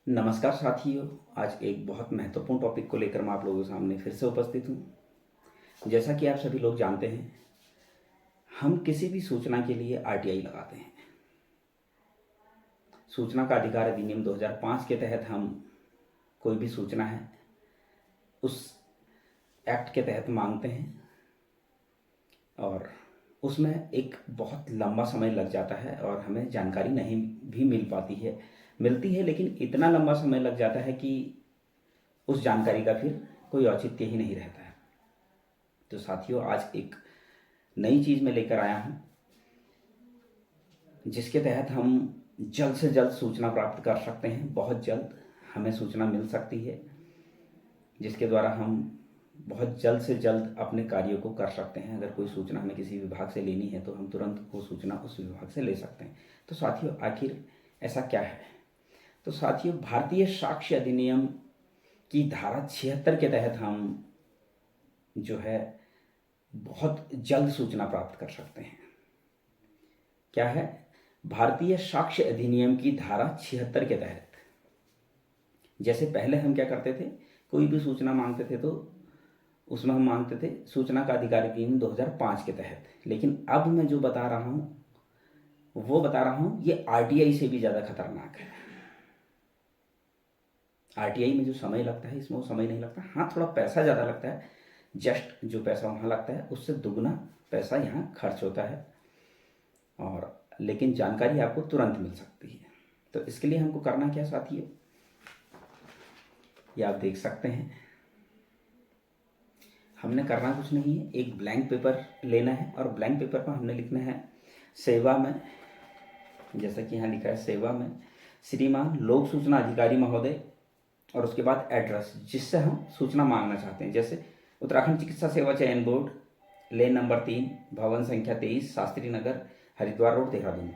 नमस्कार साथियों। आज एक बहुत महत्वपूर्ण टॉपिक को लेकर मैं आप लोगों के सामने फिर से उपस्थित हूँ। जैसा कि आप सभी लोग जानते हैं, हम किसी भी सूचना के लिए आरटीआई लगाते हैं। सूचना का अधिकार अधिनियम 2005 के तहत हम कोई भी सूचना है उस एक्ट के तहत मांगते हैं और उसमें एक बहुत लंबा समय लग जाता है और हमें जानकारी नहीं भी मिलती है, लेकिन इतना लंबा समय लग जाता है कि उस जानकारी का फिर कोई औचित्य ही नहीं रहता है। तो साथियों, आज एक नई चीज़ मैं लेकर आया हूँ जिसके तहत हम जल्द से जल्द सूचना प्राप्त कर सकते हैं। बहुत जल्द हमें सूचना मिल सकती है जिसके द्वारा हम बहुत जल्द से जल्द अपने कार्यों को कर सकते हैं। अगर कोई सूचना हमें किसी विभाग से लेनी है तो हम तुरंत वो सूचना उस विभाग से ले सकते हैं। तो साथियों, आखिर ऐसा क्या है? तो साथियों, भारतीय साक्ष्य अधिनियम की धारा 76 के तहत हम जो है बहुत जल्द सूचना प्राप्त कर सकते हैं। क्या है? भारतीय साक्ष्य अधिनियम की धारा 76 के तहत। जैसे पहले हम क्या करते थे, कोई भी सूचना मांगते थे तो उसमें हम मांगते थे सूचना का अधिकार अधिनियम 2005 के तहत, लेकिन अब मैं जो बता रहा हूँ वो बता रहा हूँ ये आरटीआई से भी ज़्यादा खतरनाक है। आरटीआई में जो समय लगता है इसमें वो समय नहीं लगता। हाँ, थोड़ा पैसा ज़्यादा लगता है। जस्ट जो पैसा वहाँ लगता है उससे दुगना पैसा यहाँ खर्च होता है, और लेकिन जानकारी आपको तुरंत मिल सकती है। तो इसके लिए हमको करना क्या साथियों, ये आप देख सकते हैं। हमने करना कुछ नहीं है, एक ब्लैंक पेपर लेना है और ब्लैंक पेपर पर हमने लिखना है सेवा में, जैसा कि यहाँ लिखा है सेवा में श्रीमान लोक सूचना अधिकारी महोदय, और उसके बाद एड्रेस जिससे हम सूचना मांगना चाहते हैं। जैसे उत्तराखंड चिकित्सा सेवा चयन बोर्ड, लेन नंबर 3, भवन संख्या 23, शास्त्री नगर, हरिद्वार रोड, देहरादून।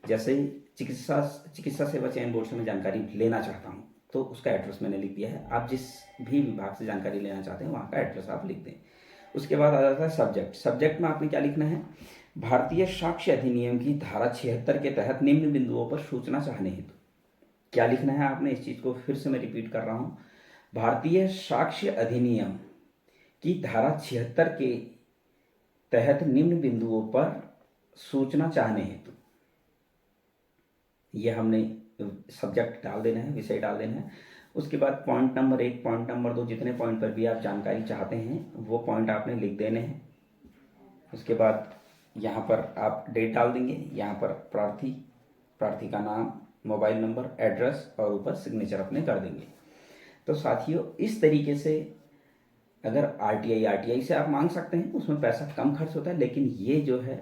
जैसे चिकित्सा सेवा चयन बोर्ड से मैं जानकारी लेना चाहता हूँ तो उसका एड्रेस मैंने लिख दिया है। आप जिस भी विभाग से जानकारी लेना चाहते हैं वहाँ का एड्रेस आप लिख दें। उसके बाद आ जाता है सब्जेक्ट। सब्जेक्ट में आपने क्या लिखना है? भारतीय साक्ष्य अधिनियम की धारा 76 के तहत निम्न बिंदुओं पर सूचना चाहने हेतु। क्या लिखना है आपने? इस चीज़ को फिर से मैं रिपीट कर रहा हूँ। भारतीय साक्ष्य अधिनियम की धारा 76 के तहत निम्न बिंदुओं पर सूचना चाहने हेतु, ये हमने सब्जेक्ट डाल देना है, विषय डाल देना है। उसके बाद पॉइंट नंबर 1, पॉइंट नंबर 2, जितने पॉइंट पर भी आप जानकारी चाहते हैं वो पॉइंट आपने लिख देने हैं। उसके बाद यहाँ पर आप डेट डाल देंगे, यहाँ पर प्रार्थी का नाम, मोबाइल नंबर, एड्रेस और ऊपर सिग्नेचर अपने कर देंगे। तो साथियों, इस तरीके से अगर आरटीआई से आप मांग सकते हैं, उसमें पैसा कम खर्च होता है, लेकिन ये जो है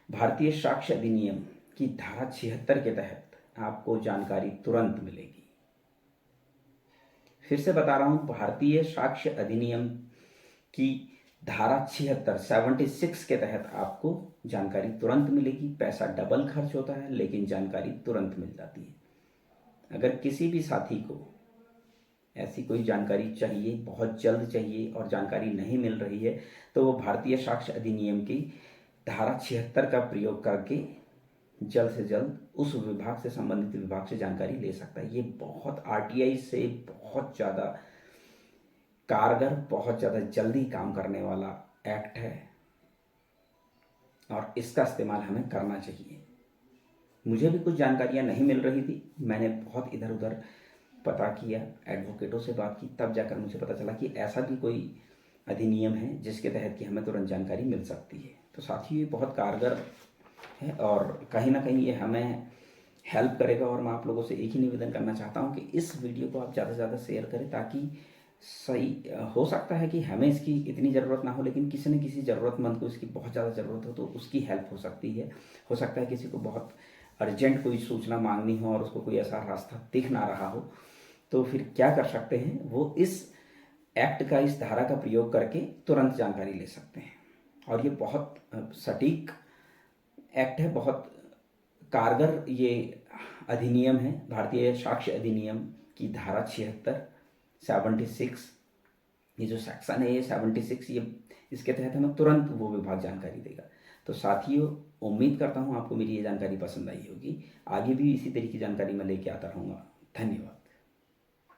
भारतीय साक्ष्य अधिनियम की धारा 76 के तहत आपको जानकारी तुरंत मिलेगी। फिर से बता रहा हूं, भारतीय साक्ष्य अधिनियम की धारा 76 के तहत आपको जानकारी तुरंत मिलेगी। पैसा डबल खर्च होता है लेकिन जानकारी तुरंत मिल जाती है। अगर किसी भी साथी को ऐसी कोई जानकारी चाहिए, बहुत जल्द चाहिए और जानकारी नहीं मिल रही है, तो वो भारतीय साक्ष्य अधिनियम की धारा 76 का प्रयोग करके जल्द से जल्द उस विभाग से, संबंधित विभाग से जानकारी ले सकता है। ये बहुत आरटीआई से बहुत ज़्यादा कारगर, बहुत ज़्यादा जल्दी काम करने वाला एक्ट है और इसका इस्तेमाल हमें करना चाहिए। मुझे भी कुछ जानकारियाँ नहीं मिल रही थी, मैंने बहुत इधर उधर पता किया, एडवोकेटों से बात की, तब जाकर मुझे पता चला कि ऐसा भी कोई अधिनियम है जिसके तहत कि हमें तुरंत जानकारी मिल सकती है। तो साथियों, ये बहुत कारगर है और कहीं ना कहीं ये हमें हेल्प करेगा। और मैं आप लोगों से एक ही निवेदन करना चाहता हूँ कि इस वीडियो को आप ज़्यादा से ज़्यादा शेयर करें, ताकि सही हो सकता है कि हमें इसकी इतनी ज़रूरत ना हो, लेकिन किसी न किसी ज़रूरतमंद को इसकी बहुत ज़्यादा ज़रूरत हो तो उसकी हेल्प हो सकती है। हो सकता है किसी को बहुत अर्जेंट कोई सूचना मांगनी हो और उसको कोई ऐसा रास्ता दिख ना रहा हो, तो फिर क्या कर सकते हैं, वो इस एक्ट का, इस धारा का प्रयोग करके तुरंत जानकारी ले सकते हैं। और ये बहुत सटीक एक्ट है, बहुत कारगर ये अधिनियम है। भारतीय साक्ष्य अधिनियम की धारा 76, ये जो सेक्शन है ये 76, ये इसके तहत हमें तुरंत वो विभाग जानकारी देगा। तो तो साथियों, उम्मीद करता हूँ आपको मेरी ये जानकारी पसंद आई होगी। आगे भी इसी तरह की जानकारी मैं लेके आता रहूँगा। धन्यवाद।